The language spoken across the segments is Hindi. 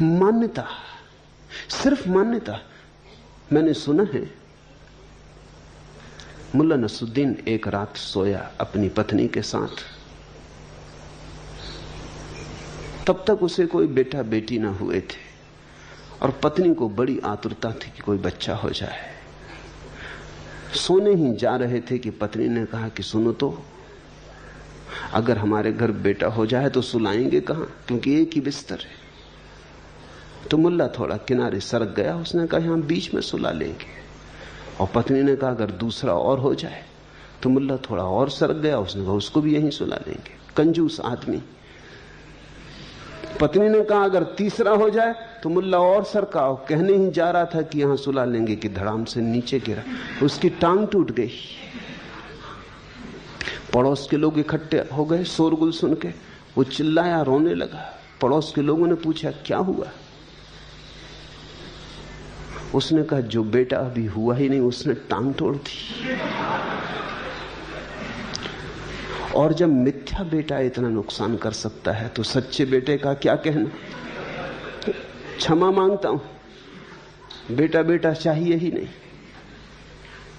मान्यता, सिर्फ मान्यता। मैंने सुना है मुल्ला नसरुद्दीन एक रात सोया अपनी पत्नी के साथ। तब तक उसे कोई बेटा बेटी ना हुए थे और पत्नी को बड़ी आतुरता थी कि कोई बच्चा हो जाए। सोने ही जा रहे थे कि पत्नी ने कहा कि सुनो तो, अगर हमारे घर बेटा हो जाए तो सुलाएंगे कहां, क्योंकि एक ही बिस्तर है। तो मुल्ला थोड़ा किनारे सरक गया, उसने कहा यहां बीच में सुला लेंगे। और पत्नी ने कहा अगर दूसरा और हो जाए, तो मुल्ला थोड़ा और सरक गया, उसने कहा उसको भी यहीं सुला लेंगे। कंजूस आदमी। पत्नी ने कहा अगर तीसरा हो जाए, तो मुल्ला और सरका, कहने ही जा रहा था कि यहां सुला लेंगे कि धड़ाम से नीचे गिरा, उसकी टांग टूट गई। पड़ोस के लोग इकट्ठे हो गए शोरगुल सुन के। वो चिल्लाया, रोने लगा। पड़ोस के लोगों ने पूछा क्या हुआ। उसने कहा जो बेटा अभी हुआ ही नहीं उसने टांग तोड़ दी। और जब मिथ्या बेटा इतना नुकसान कर सकता है तो सच्चे बेटे का क्या कहना। क्षमा मांगता हूं, बेटा बेटा चाहिए ही नहीं,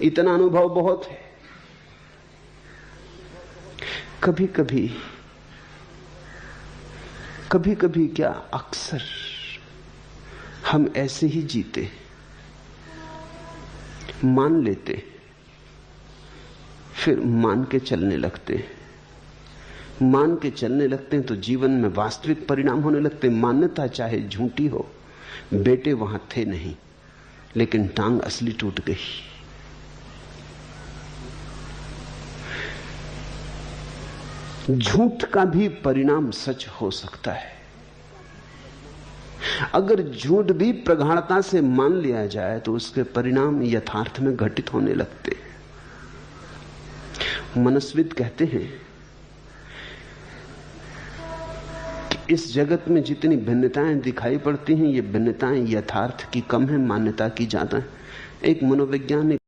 इतना अनुभव बहुत है। कभी कभी क्या अक्सर हम ऐसे ही जीते, मान लेते, फिर मान के चलने लगते हैं। मान के चलने लगते हैं तो जीवन में वास्तविक परिणाम होने लगते हैं। मान्यता चाहे झूठी हो, बेटे वहां थे नहीं, लेकिन टांग असली टूट गई। झूठ का भी परिणाम सच हो सकता है। अगर झूठ भी प्रगाढ़ता से मान लिया जाए तो उसके परिणाम यथार्थ में घटित होने लगते हैं। मनस्विद कहते हैं कि इस जगत में जितनी भिन्नताएं दिखाई पड़ती हैं, ये भिन्नताएं यथार्थ की कम है, मान्यता की ज्यादा है। एक मनोवैज्ञानिक